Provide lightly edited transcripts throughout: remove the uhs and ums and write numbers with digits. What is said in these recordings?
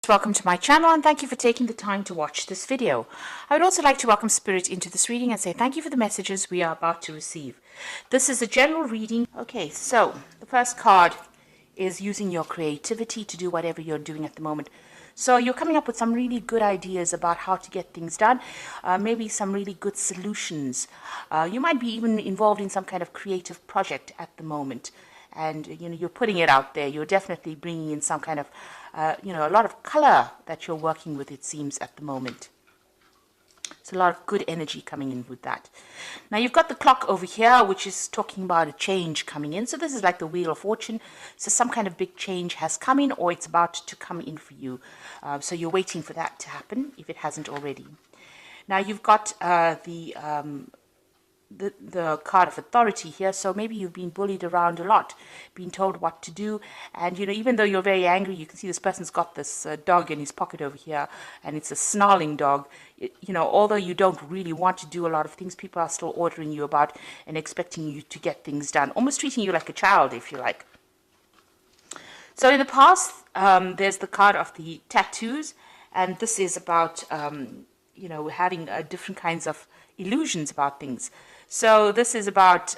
Welcome to my channel and thank you for taking the time to watch this video. I would also like to welcome Spirit into this reading and say thank you for the messages we are about to receive. This is a general reading. Okay, so the first card is using your creativity to do whatever you're doing at the moment. So you're coming up with some really good ideas about how to get things done, maybe some really good solutions. You might be even involved in some kind of creative project at the moment. And you're putting it out there. You're definitely bringing in some kind of a lot of color that you're working with, it seems, at the moment. It's a lot of good energy coming in with that. Now you've got the clock over here, which is talking about a change coming in. So this is like the Wheel of Fortune. So some kind of big change has come in, or it's about to come in for you. So you're waiting for that to happen, if it hasn't already. Now you've got the card of authority here. So maybe you've been bullied around a lot, being told what to do, and even though you're very angry, you can see this person's got this dog in his pocket over here, and it's a snarling dog. Although you don't really want to do a lot of things, people are still ordering you about and expecting you to get things done, almost treating you like a child, if you like. So in the past, there's the card of the tattoos, and this is about having different kinds of illusions about things. So this is about,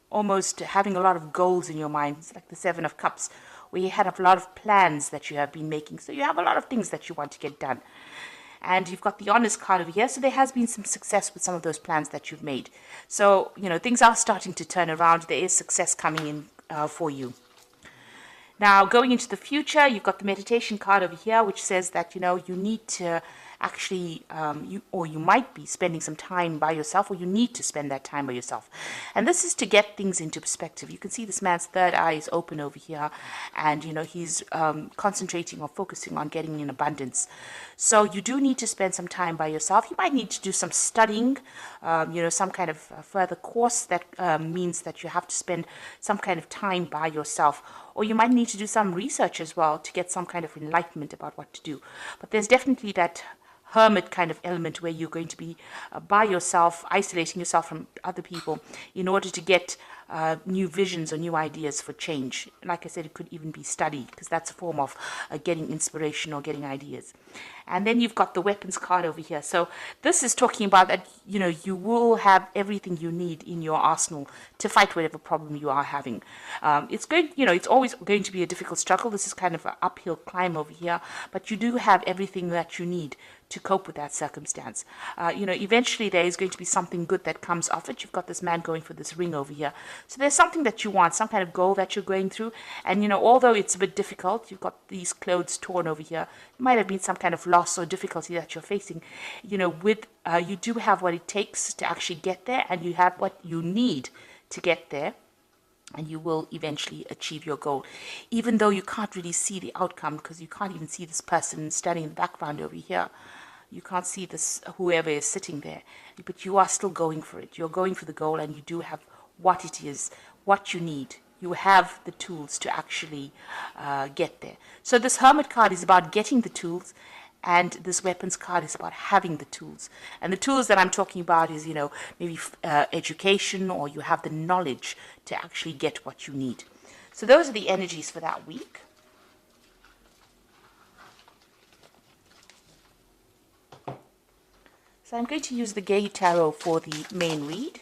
almost having a lot of goals in your mind. It's like the Seven of Cups, where you had a lot of plans that you have been making. So you have a lot of things that you want to get done. And you've got the Honest card over here. So there has been some success with some of those plans that you've made. So, things are starting to turn around. There is success coming in for you. Now, going into the future, you've got the Meditation card over here, which says that, you need to actually, you might be spending some time by yourself, or you need to spend that time by yourself. And this is to get things into perspective. You can see this man's third eye is open over here, and, he's concentrating or focusing on getting in abundance. So you do need to spend some time by yourself. You might need to do some studying, some kind of further course that means that you have to spend some kind of time by yourself. Or you might need to do some research as well to get some kind of enlightenment about what to do. But there's definitely that hermit kind of element where you're going to be by yourself, isolating yourself from other people in order to get new visions or new ideas for change. Like I said, it could even be study, because that's a form of getting inspiration or getting ideas. And then you've got the Weapons card over here. So this is talking about that, you will have everything you need in your arsenal to fight whatever problem you are having. It's always going to be a difficult struggle. This is kind of an uphill climb over here, but you do have everything that you need to cope with that circumstance. Eventually there is going to be something good that comes off it. You've got this man going for this ring over here. So there's something that you want, some kind of goal that you're going through. And, although it's a bit difficult, you've got these clothes torn over here. It might have been some kind of loss or difficulty that you're facing. You do have what it takes to actually get there, and you have what you need to get there. And you will eventually achieve your goal, even though you can't really see the outcome, because you can't even see this person standing in the background over here. You can't see this, whoever is sitting there, but you are still going for it. You're going for the goal, and you do have what it is, what you need. You have the tools to actually get there. So this Hermit card is about getting the tools, and this Weapons card is about having the tools. And the tools that I'm talking about is, maybe education, or you have the knowledge to actually get what you need. So those are the energies for that week. So I'm going to use the Gay Tarot for the main read.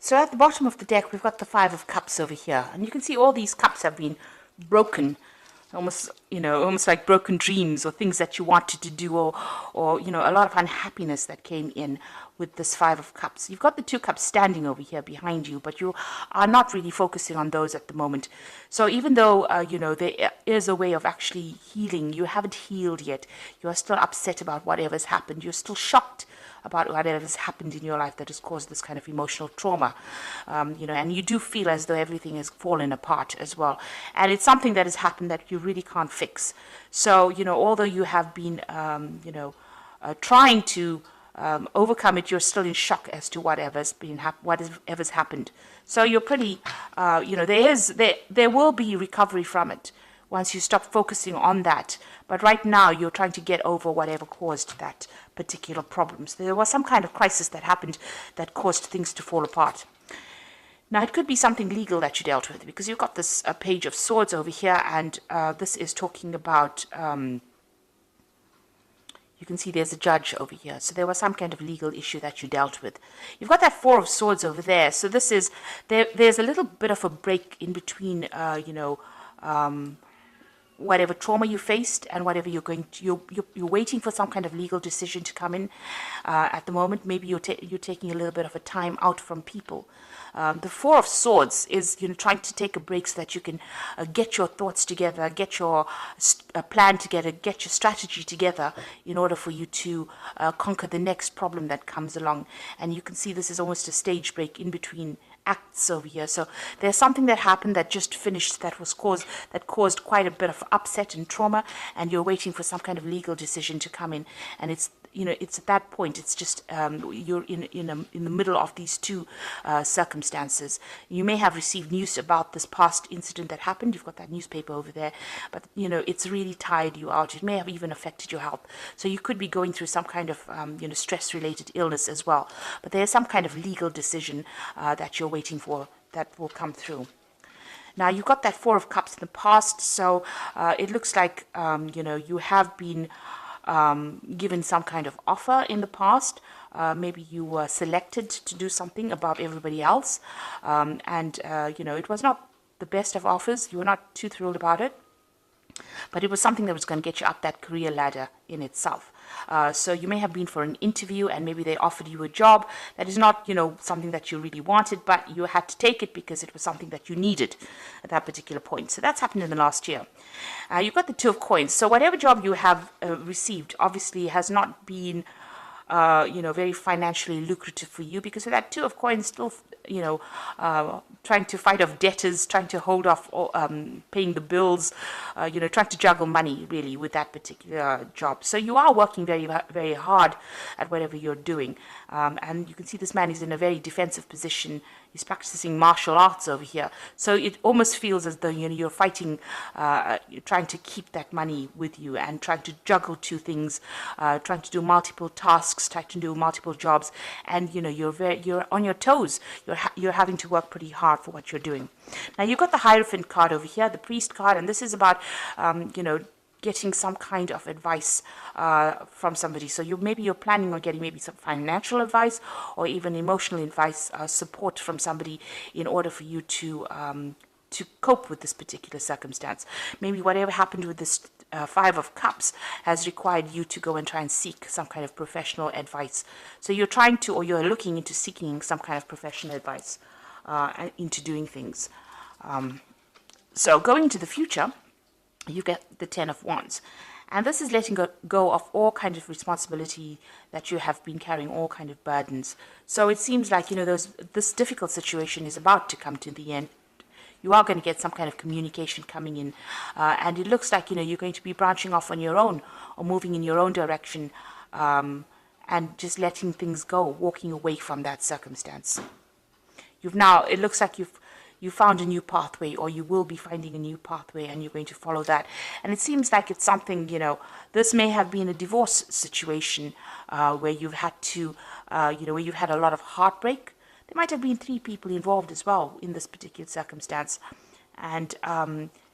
So at the bottom of the deck, we've got the Five of Cups over here. And you can see all these cups have been broken, almost like broken dreams, or things that you wanted to do, or a lot of unhappiness that came in with this Five of Cups. You've got the Two Cups standing over here behind you, but you are not really focusing on those at the moment. So even though, there is a way of actually healing, you haven't healed yet. You are still upset about whatever's happened. You're still shocked about whatever has happened in your life that has caused this kind of emotional trauma, and you do feel as though everything has fallen apart as well. And it's something that has happened that you really can't fix. So, although you have been, trying to overcome it, you're still in shock as to whatever's happened. So you're pretty, there will be recovery from it once you stop focusing on that. But right now, you're trying to get over whatever caused that particular problem. So there was some kind of crisis that happened that caused things to fall apart. Now, it could be something legal that you dealt with, because you've got this Page of Swords over here, and this is talking about, you can see there's a judge over here. So there was some kind of legal issue that you dealt with. You've got that Four of Swords over there. So this is, there's a little bit of a break in between, whatever trauma you faced and whatever you're waiting for some kind of legal decision to come in at the moment. Maybe you're taking a little bit of a time out from people. The Four of Swords is trying to take a break so that you can get your thoughts together, get your plan together, get your strategy together in order for you to conquer the next problem that comes along. And you can see this is almost a stage break in between acts over here. So there's something that happened that just finished that caused quite a bit of upset and trauma, and you're waiting for some kind of legal decision to come in. And it's at that point, it's just you're in the middle of these two circumstances. You may have received news about this past incident that happened. You've got that newspaper over there, but it's really tired you out. It may have even affected your health. So you could be going through some kind of stress-related illness as well. But there's some kind of legal decision that you're waiting for that will come through. Now, you've got that Four of Cups in the past, so it looks like you have been given some kind of offer in the past. Maybe you were selected to do something above everybody else, and it was not the best of offers. You were not too thrilled about it, but it was something that was going to get you up that career ladder in itself. So you may have been for an interview, and maybe they offered you a job that is not, something that you really wanted, but you had to take it because it was something that you needed at that particular point. So that's happened in the last year. You've got the Two of Coins. So whatever job you have received obviously has not been very financially lucrative for you, because of that Two of Coins still, trying to fight off debtors, trying to hold off paying the bills, trying to juggle money really with that particular job. So you are working very, very hard at whatever you're doing. And you can see this man is in a very defensive position. He's practicing martial arts over here. So it almost feels as though you're fighting, you're trying to keep that money with you and trying to juggle two things, trying to do multiple tasks, trying to do multiple jobs, and you're on your toes. You're having to work pretty hard for what you're doing. Now you've got the Hierophant card over here, the Priest card, and this is about getting some kind of advice from somebody. So maybe you're planning on getting maybe some financial advice or even emotional advice, support from somebody in order for you to cope with this particular circumstance. Maybe whatever happened with this Five of Cups has required you to go and try and seek some kind of professional advice. So you're trying to, or you're looking into seeking some kind of professional advice into doing things. So going into the future, you get the Ten of Wands. And this is letting go of all kind of responsibility that you have been carrying, all kind of burdens. So it seems like, this difficult situation is about to come to the end. You are going to get some kind of communication coming in. And it looks like, you're going to be branching off on your own or moving in your own direction, and just letting things go, walking away from that circumstance. It looks like you found a new pathway, or you will be finding a new pathway, and you're going to follow that. And it seems like it's something, this may have been a divorce situation where you've had to, where you've had a lot of heartbreak. There might have been 3 people involved as well in this particular circumstance. And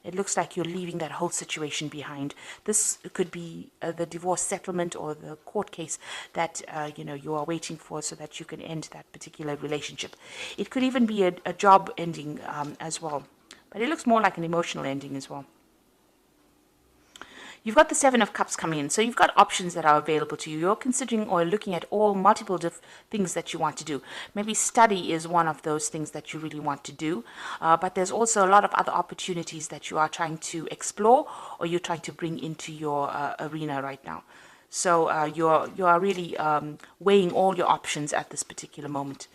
it looks like you're leaving that whole situation behind. This could be the divorce settlement or the court case that you are waiting for, so that you can end that particular relationship. It could even be a job ending as well, but it looks more like an emotional ending as well. You've got the Seven of Cups coming in, so you've got options that are available to you. You're considering or looking at all multiple things that you want to do. Maybe study is one of those things that you really want to do, but there's also a lot of other opportunities that you are trying to explore, or you're trying to bring into your arena right now. So you are really weighing all your options at this particular moment.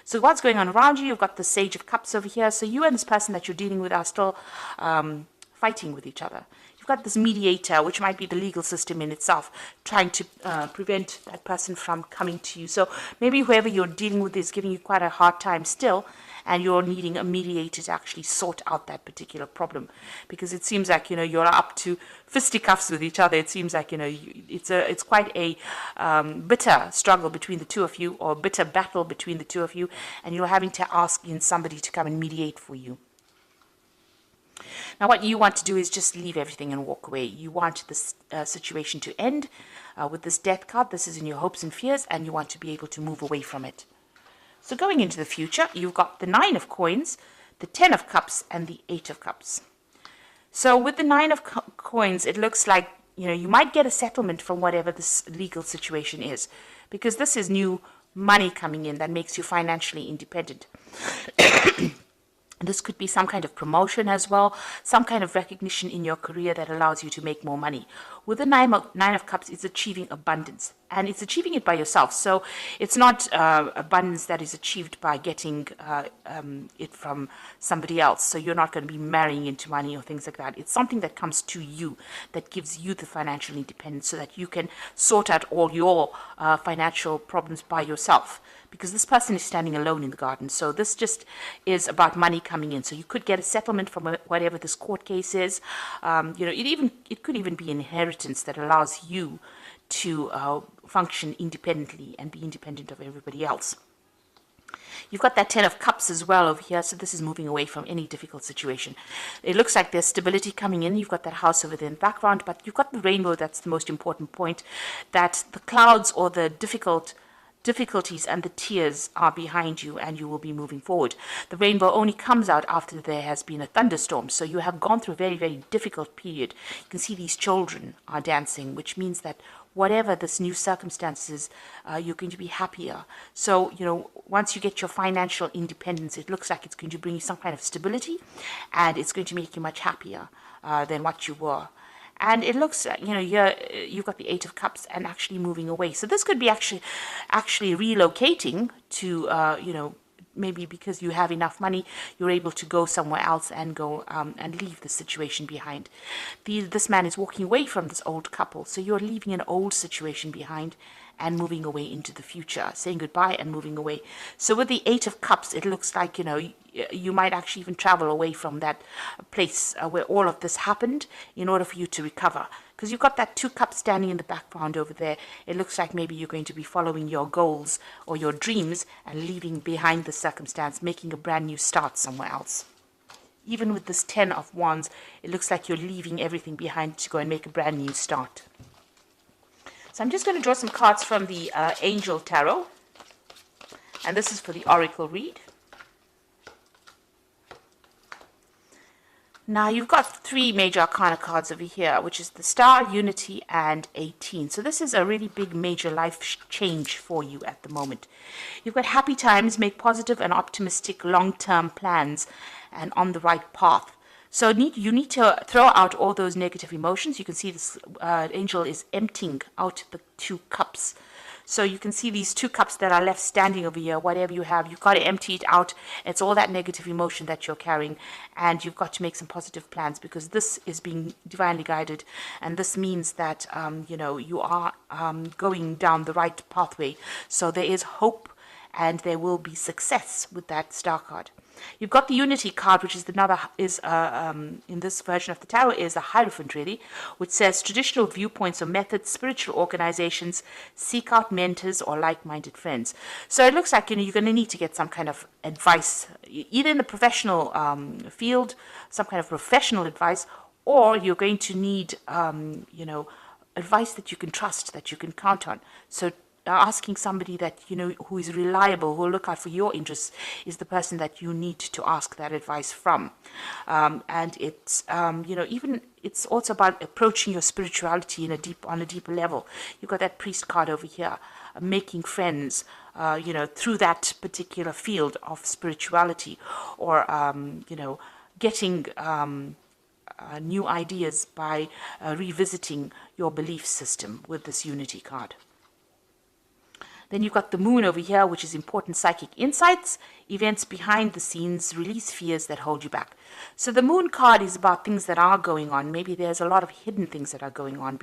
So what's going on around you? You've got the Sage of Cups over here. So you and this person that you're dealing with are still fighting with each other. You've got this mediator, which might be the legal system in itself, trying to prevent that person from coming to you. So maybe whoever you're dealing with is giving you quite a hard time still, and you're needing a mediator to actually sort out that particular problem, because it seems like you're up to fisticuffs with each other. It seems like it's quite a bitter struggle between the two of you, or bitter battle between the two of you, and you're having to ask in somebody to come and mediate for you. Now, what you want to do is just leave everything and walk away. You want this situation to end with this Death card. This is in your hopes and fears, and you want to be able to move away from it. So going into the future, you've got the 9 of Coins, the 10 of Cups, and the 8 of Cups. So with the 9 of Coins, it looks like, you might get a settlement from whatever this legal situation is, because this is new money coming in that makes you financially independent. This could be some kind of promotion as well, some kind of recognition in your career that allows you to make more money. With the nine of Cups, it's achieving abundance, and it's achieving it by yourself. So it's not abundance that is achieved by getting it from somebody else. So you're not going to be marrying into money or things like that. It's something that comes to you, that gives you the financial independence so that you can sort out all your financial problems by yourself. Because this person is standing alone in the garden. So this just is about money coming in. So you could get a settlement from whatever this court case is. It could even be inheritance that allows you to function independently and be independent of everybody else. You've got that 10 of Cups as well over here, so this is moving away from any difficult situation. It looks like there's stability coming in. You've got that house over there in the background, but you've got the rainbow. That's the most important point, that the clouds or the difficulties and the tears are behind you, and you will be moving forward. The rainbow only comes out after there has been a thunderstorm, so you have gone through a very, very difficult period. You can see these children are dancing, which means that whatever this new circumstances, you're going to be happier. So, once you get your financial independence, it looks like it's going to bring you some kind of stability, and it's going to make you much happier than what you were. And it looks like, you've got the 8 of Cups and actually moving away. So this could be actually relocating to, maybe because you have enough money, you're able to go somewhere else and go and leave the situation behind. This man is walking away from this old couple. So you're leaving an old situation behind and moving away into the future, saying goodbye and moving away. So with the 8 of Cups, it looks like, you might actually even travel away from that place where all of this happened in order for you to recover. Because you've got that 2 cups standing in the background over there. It looks like maybe you're going to be following your goals or your dreams and leaving behind the circumstance, making a brand new start somewhere else. Even with this 10 of Wands, it looks like you're leaving everything behind to go and make a brand new start. So I'm just going to draw some cards from the Angel Tarot. And this is for the Oracle read. Now, you've got 3 major arcana cards over here, which is the Star, Unity, and 18. So this is a really big major life change for you at the moment. You've got happy times, make positive and optimistic long-term plans, and on the right path. So you need to throw out all those negative emotions. You can see this angel is emptying out the 2 cups. So you can see these 2 cups that are left standing over here. Whatever you have, you've got to empty it out. It's all that negative emotion that you're carrying, and you've got to make some positive plans, because this is being divinely guided, and this means that you are going down the right pathway. So there is hope, and there will be success with that Star card. You've got the Unity card, which is in this version of the tarot, is a Hierophant, really, which says traditional viewpoints or methods, spiritual organizations, seek out mentors or like-minded friends. So it looks like you're going to need to get some kind of advice, either in the professional field, some kind of professional advice, or you're going to need advice that you can trust, that you can count on. So asking somebody that who is reliable, who will look out for your interests, is the person that you need to ask that advice from. And it's even it's also about approaching your spirituality on a deeper level. You've got that Priest card over here, making friends through that particular field of spirituality, or getting new ideas by revisiting your belief system with this unity card. Then you've got the moon over here, which is important psychic insights, events behind the scenes, release fears that hold you back. So the moon card is about things that are going on. Maybe there's a lot of hidden things that are going on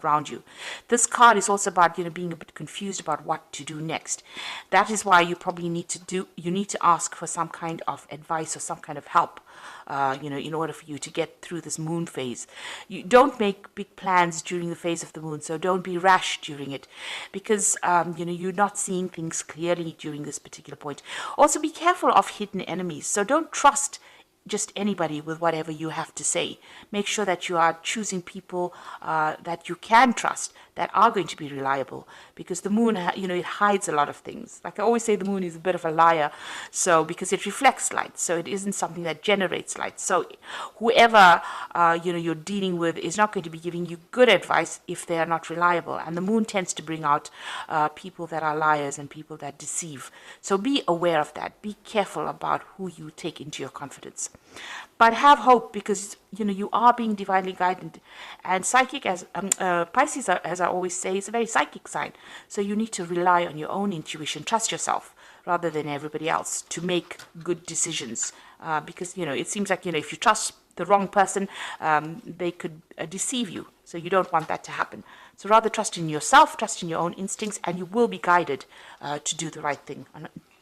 around you. This card is also about, being a bit confused about what to do next. That is why you probably need to ask for some kind of advice or some kind of help. In order for you to get through this moon phase. You don't make big plans during the phase of the moon, so don't be rash during it, because you're not seeing things clearly during this particular point. Also, be careful of hidden enemies, so don't trust just anybody with whatever you have to say. Make sure that you are choosing people that you can trust, that are going to be reliable, because the moon, it hides a lot of things. Like I always say, the moon is a bit of a liar, so because it reflects light, so it isn't something that generates light. So whoever you're dealing with is not going to be giving you good advice if they are not reliable. And the moon tends to bring out people that are liars and people that deceive. So be aware of that. Be careful about who you take into your confidence. But have hope, because you are being divinely guided, and psychic, as Pisces, as I always say, is a very psychic sign. So you need to rely on your own intuition, trust yourself rather than everybody else to make good decisions. Because it seems like if you trust the wrong person, they could deceive you. So you don't want that to happen. So rather trust in yourself, trust in your own instincts, and you will be guided to do the right thing,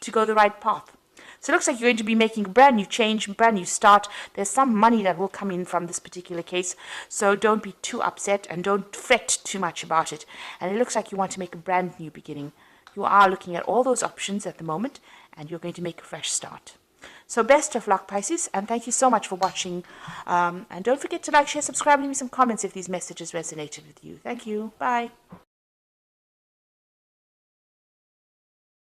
to go the right path. So it looks like you're going to be making a brand new change, brand new start. There's some money that will come in from this particular case. So don't be too upset and don't fret too much about it. And it looks like you want to make a brand new beginning. You are looking at all those options at the moment, and you're going to make a fresh start. So best of luck, Pisces, and thank you so much for watching. And don't forget to like, share, subscribe, and leave me some comments if these messages resonated with you. Thank you. Bye.